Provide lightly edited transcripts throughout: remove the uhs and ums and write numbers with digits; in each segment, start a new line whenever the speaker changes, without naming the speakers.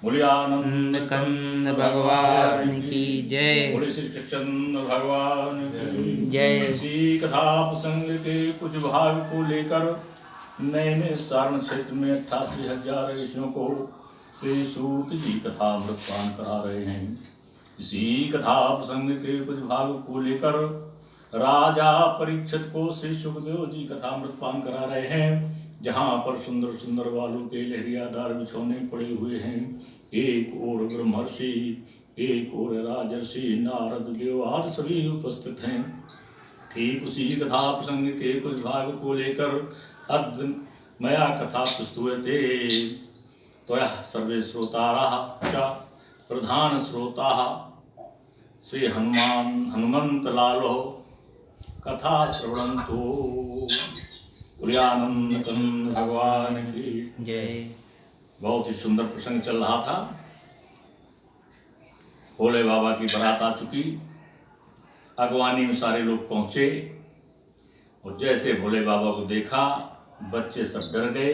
बोलियानंद कंद भगवान की जय।
बोले श्री कृष्ण भगवान की
जय।
इसी कथा प्रसंग के कुछ भाग को लेकर नए सारण क्षेत्र में 88,000 ऋषियों को श्री सूत जी कथा अमृतपान करा रहे हैं। इसी कथा प्रसंग के कुछ भाग को लेकर राजा परीक्षित को श्री सुखदेव जी कथा अमृतपान करा रहे हैं, जहाँ पर सुंदर सुंदर बालू के लहरियादार बिछौने पड़े हुए हैं। एक ओर ब्रह्मर्षि, एक ओर राजर्षि, नारद देव आदि सभी उपस्थित हैं। ठीक उसी कथा प्रसंग के कुछ भाग को लेकर अद्य मया कथा प्रस्तुयते त्वया सर्वे श्रोतारः च प्रधान श्रोता श्री हनुमंत लालो कथा श्रवणंतो। बोलियानंद कंद भगवान की
जय।
बहुत ही सुंदर प्रसंग चल रहा था। भोले बाबा की बारात आ चुकी, अगवानी में सारे लोग पहुंचे और जैसे भोले बाबा को देखा बच्चे सब डर गए,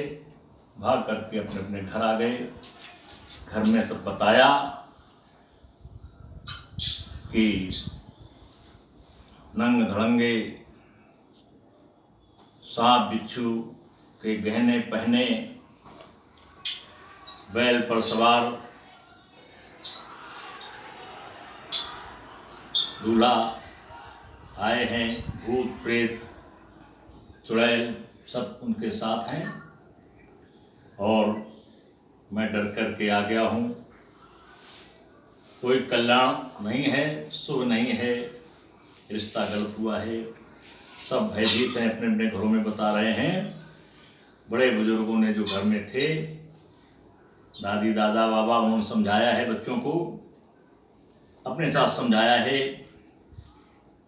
भाग करके अपने अपने घर आ गए। घर में सब बताया कि नंग धड़ंगे सांप बिच्छू के गहने पहने बैल पर सवार दूल्हा आए हैं, भूत प्रेत चुड़ैल सब उनके साथ हैं और मैं डर करके आ गया हूँ। कोई कल्याण नहीं है, शुभ नहीं है, रिश्ता गलत हुआ है। सब भयभीत हैं, अपने अपने घरों में बता रहे हैं। बड़े बुजुर्गों ने जो घर में थे, दादी दादा बाबा, उन्होंने समझाया है बच्चों को, अपने साथ समझाया है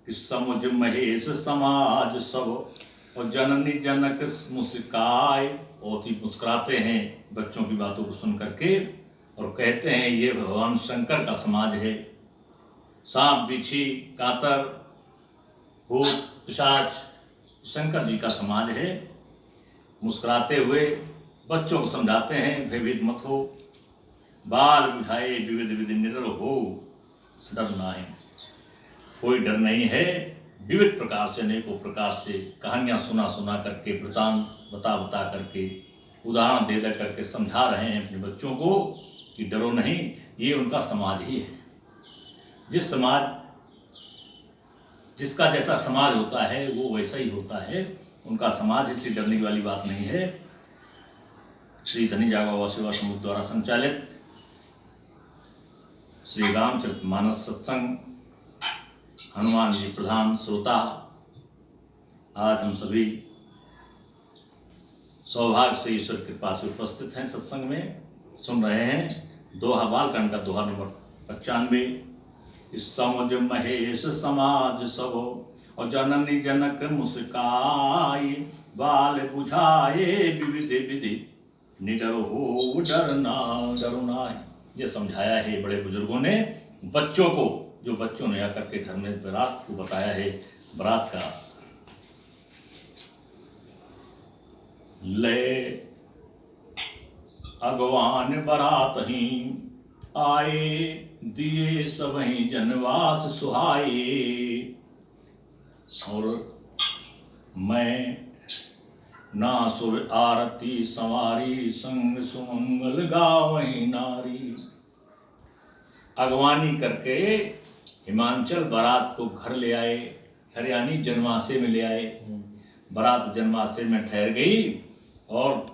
कि समुझ महेश समाज सब और जननी जनक मुस्काए। बहुत ही मुस्कुराते हैं बच्चों की बातों को सुन करके और कहते हैं ये भगवान शंकर का समाज है। सांप बिच्छी कातर भूत पिशाच शंकर जी का समाज है। मुस्कुराते हुए बच्चों को समझाते हैं, भयभीत मत हो, बाल बुझाए विविध विधि निडर हो, डरना है, कोई डर नहीं है। विविध प्रकार से, अनेकों प्रकार से कहानियां सुना सुना करके, वृतांत बता बता करके, उदाहरण दे दे करके समझा रहे हैं अपने बच्चों को कि डरो नहीं, ये उनका समाज ही है। जिस समाज जिसका जैसा समाज होता है वो वैसा ही होता है उनका समाज, इसलिए डरने की वाली बात नहीं है। श्री धनी जागवा सेवा समूह द्वारा संचालित श्री रामचरितमानस सत्संग, हनुमान जी प्रधान श्रोता, आज हम सभी सौभाग्य से ईश्वर की कृपा से उपस्थित हैं। सत्संग में सुन रहे हैं दोहा, बालकांड का दोहा नंबर 95। इस समुझ महेश समाज सब और जननी जनक मुस्काई, बाल बुझाए विविध विधि निडर हो डरना डरना। ये समझाया है बड़े बुजुर्गों ने बच्चों को, जो बच्चों ने आकर के घर में बारात को बताया है। बारात का ले अगवान बारात ही आए, दिए सबही जनवास सुहाए। और मैं ना सुर आरती संवारी, संग सुमंगल गावही नारी। अगवानी करके हिमांचल बारात को घर ले आए, हरियाणी जनवासे में ले आए। बारात जनवासे में ठहर गई और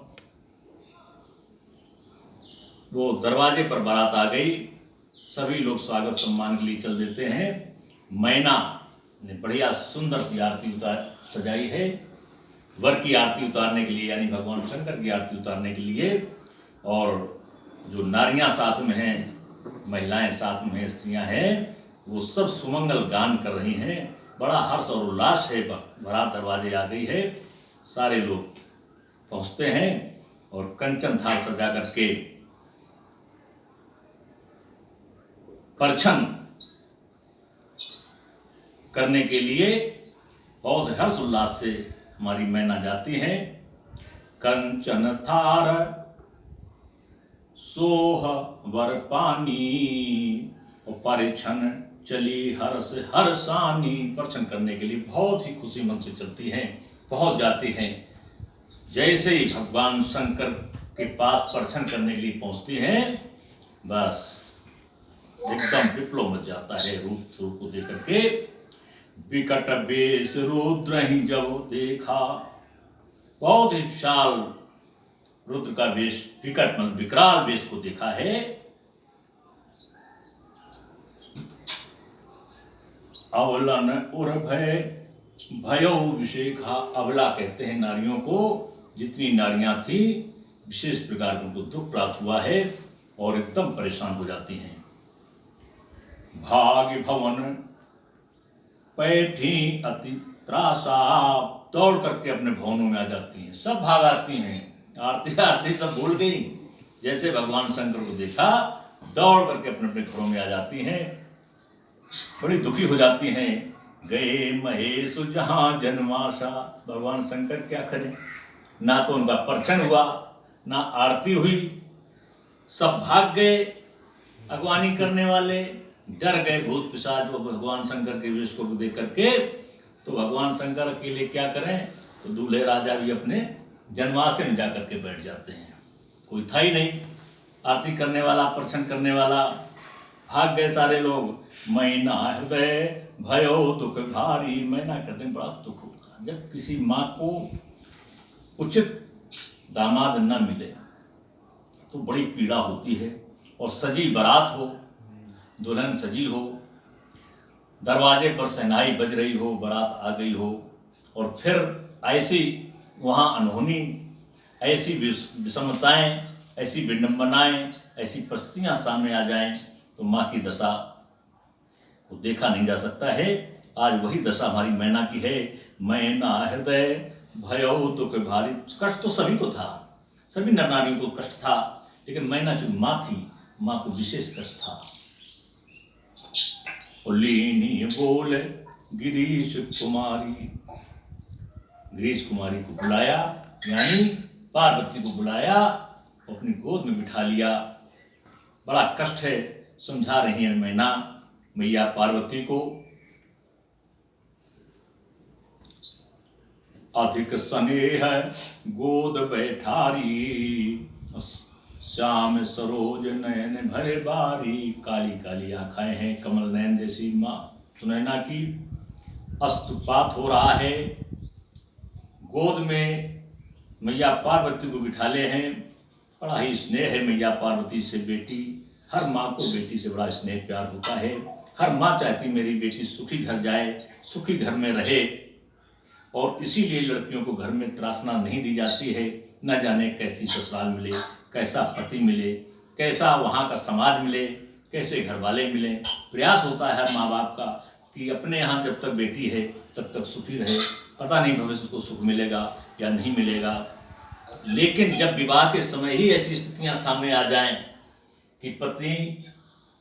वो दरवाजे पर बारात आ गई। सभी लोग स्वागत सम्मान के लिए चल देते हैं। मैना ने बढ़िया सुंदर सी आरती सजाई है, वर की आरती उतारने के लिए, यानी भगवान शंकर की आरती उतारने के लिए। और जो नारियां साथ में हैं, महिलाएं साथ में हैं, स्त्रियां हैं, वो सब सुमंगल गान कर रही हैं। बड़ा हर्ष और उल्लास है। बारात दरवाजे आ गई है, सारे लोग पहुंचते हैं और कंचन थाल सजा करके परछन करने के लिए बहुत हर्ष उल्लास से हमारी मैना जाती हैं। कंचन थार सोह वर पानी। और परिछन चली हर्ष हर्षानी, परिछन करने के लिए बहुत ही खुशी मन से चलती हैं, पहुंच जाती हैं। जैसे ही भगवान शंकर के पास परिछन करने के लिए पहुंचती हैं, बस एकदम विप्लव मच जाता है रूप स्वरूप को देख करके। विकट वेश रुद्र ही जब देखा, बहुत ही विशाल रुद्र का वेश, विकट मतलब विकराल वेश को देखा है। अवलन उर भय भयो विशेखा, अबला कहते हैं नारियों को, जितनी नारियां थी विशेष प्रकार उनको दुख प्राप्त हुआ है और एकदम परेशान हो जाती हैं। भाग्य भवन पैठी अति त्रासा, दौड़ करके अपने भवनों में आ जाती हैं, सब भाग आती हैं, आरती आरती सब भूल गई। जैसे भगवान शंकर को देखा दौड़ करके अपने अपने घरों में आ जाती हैं, बड़ी दुखी हो जाती हैं। गए महेश जहां जन्माशा, भगवान शंकर क्या करें, ना तो उनका परिछन हुआ ना आरती हुई, सब भाग गए अगवानी करने वाले, डर गए भूत पिशाच वो भगवान शंकर के वेश को देख करके। तो भगवान शंकर अकेले क्या करें, तो दूल्हे राजा भी अपने जन्माशय में जाकर के बैठ जाते हैं, कोई था ही नहीं आरती करने वाला, परिछन करने वाला, भाग गए सारे लोग। मैना हृदय भयो दुख भारी, मैना कहते हैं बड़ा दुख होता है जब किसी माँ को उचित दामाद न मिले, तो बड़ी पीड़ा होती है। और सजी बारात हो, दुल्हन सजी हो, दरवाजे पर शहनाई बज रही हो, बारात आ गई हो, और फिर ऐसी वहाँ अनहोनी, ऐसी विषमताएं, ऐसी विडंबनाएं, ऐसी परिस्थितियां सामने आ जाएं, तो माँ की दशा को देखा नहीं जा सकता है। आज वही दशा हमारी मैना की है। मैना हृदय भयो दुख भारी, कष्ट तो सभी को था, सभी नर नारियों को कष्ट था, लेकिन मैना जो माँ थी, माँ को विशेष कष्ट था। लीनी बोले गिरीश कुमारी, गिरीश कुमारी को बुलाया, यानी पार्वती को बुलाया, अपनी गोद में बिठा लिया। बड़ा कष्ट है, समझा रही है मैना मैया पार्वती को। अधिक स्नेह गोद बैठारी, श्याम सरोज नयन भरे बारी, काली काली आंखें हैं कमल नयन जैसी माँ सुनैना की। अस्तुपात हो रहा है, गोद में मैया पार्वती को बिठाले हैं। बड़ा ही स्नेह है मैया पार्वती से बेटी, हर माँ को बेटी से बड़ा स्नेह प्यार होता है। हर माँ चाहती मेरी बेटी सुखी घर जाए, सुखी घर में रहे, और इसीलिए लड़कियों को घर में त्रासना नहीं दी जाती है। न जाने कैसी ससुराल मिले, कैसा पति मिले, कैसा वहाँ का समाज मिले, कैसे घर वाले मिले। प्रयास होता है हर माँ बाप का कि अपने यहाँ जब तक बेटी है तब तक सुखी रहे, पता नहीं भविष्य को सुख मिलेगा या नहीं मिलेगा। लेकिन जब विवाह के समय ही ऐसी स्थितियाँ सामने आ जाएं कि पत्नी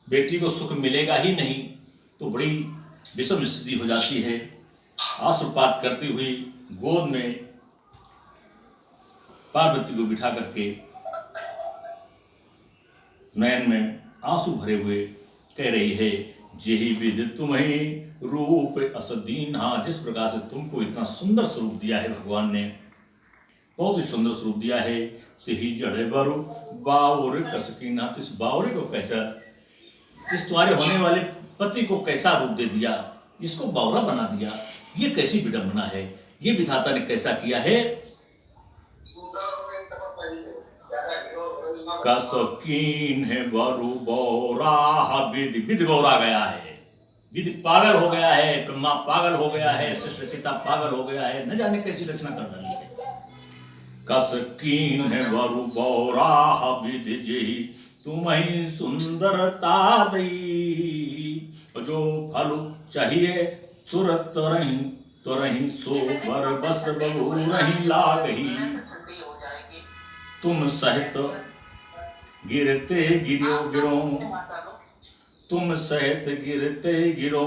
बेटी को सुख मिलेगा ही नहीं, तो बड़ी विषम स्थिति हो जाती है। आंसुपात करती हुई गोद में पार्वती को बिठा करके नयन में आंसू भरे हुए कह रही है, जेहि विधि तुम्हें रूप असदीना, जिस प्रकार से तुमको इतना सुंदर स्वरूप दिया है भगवान ने, बहुत ही सुंदर स्वरूप दिया है। तेहि जड़े बरु बाउर कसकीना, इस बाउरे को कैसा, इस तुम्हारे होने वाले पति को कैसा रूप दे दिया, इसको बावरा बना दिया, ये कैसी विडंबना है, ये विधाता ने कैसा किया है। कसकीन है बरु बौरा, विधि विधि बौरा गया है, विधि पागल हो गया है, ब्रह्मा पागल हो गया है, सृष्टिता पागल हो गया है, न जाने कैसी रचना कर रही है। कसकीन है बरु बौरा विधि जेहि तुम्हें सुंदरता दई, जो फल चाहिए तुरत तुरही सो बर बस बबू नहीं लागही। तुम सहित गिरते गिरो गिरो, तुम सहित गिरते गिरो,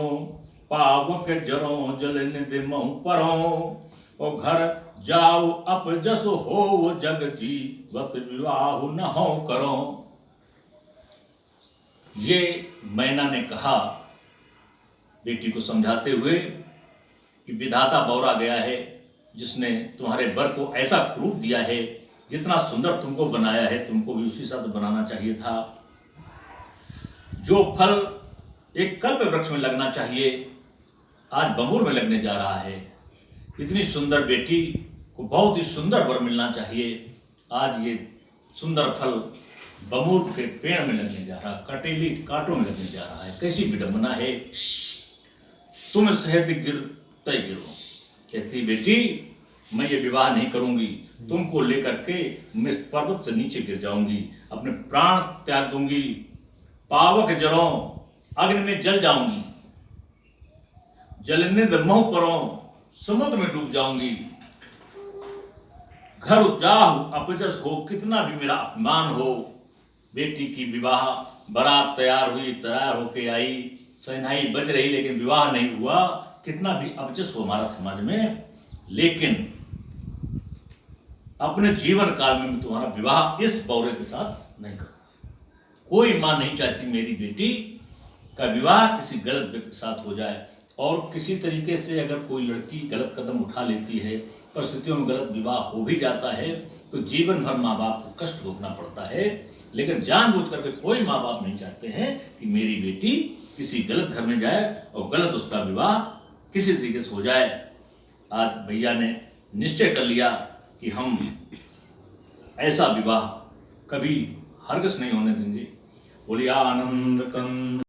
पावक जरो जल निधि महु परो, और घर जाओ अप जस हो जग जीवत विवाह न हो करो। ये मैना ने कहा बेटी को समझाते हुए कि विधाता बौरा गया है, जिसने तुम्हारे वर को ऐसा रूप दिया है, जितना सुंदर तुमको बनाया है तुमको भी उसी साथ बनाना चाहिए था। जो फल एक कल्प वृक्ष में लगना चाहिए आज बबूर में लगने जा रहा है। इतनी सुंदर बेटी को बहुत ही सुंदर वर मिलना चाहिए, आज ये सुंदर फल बबूर के पेड़ में लगने जा रहा, कटेली कांटों में लगने जा रहा है। कैसी विडंबना है। तुम सहत गिरते गिरो, कहती बेटी मैं ये विवाह नहीं करूंगी, तुमको लेकर के मैं पर्वत से नीचे गिर जाऊंगी, अपने प्राण त्याग दूंगी, पावक जलों अग्नि में जल जाऊंगी, जलनिध मोह परों समुद्र में डूब जाऊंगी, घर उजाहु अपजस हो, कितना भी मेरा अपमान हो। बेटी की विवाह बारात तैयार हुई, तैयार होके आई, शहनाई बज रही, लेकिन विवाह नहीं हुआ। कितना भी अपजस हो हमारा समाज में, लेकिन अपने जीवन काल में तुम्हारा विवाह इस बौरे के साथ नहीं करूं। कोई मां नहीं चाहती मेरी बेटी का विवाह किसी गलत व्यक्ति के साथ हो जाए। और किसी तरीके से अगर कोई लड़की गलत कदम उठा लेती है, परिस्थितियों में गलत विवाह हो भी जाता है, तो जीवन भर माँ बाप को कष्ट भोगना पड़ता है। लेकिन जानबूझ करके कोई माँ बाप नहीं चाहते हैं कि मेरी बेटी किसी गलत घर में जाए और गलत उसका विवाह किसी तरीके से हो जाए। आज भैया ने निश्चय कर लिया कि हम ऐसा विवाह कभी हरगिज़ नहीं होने देंगे। बोलिए आनंद कंद।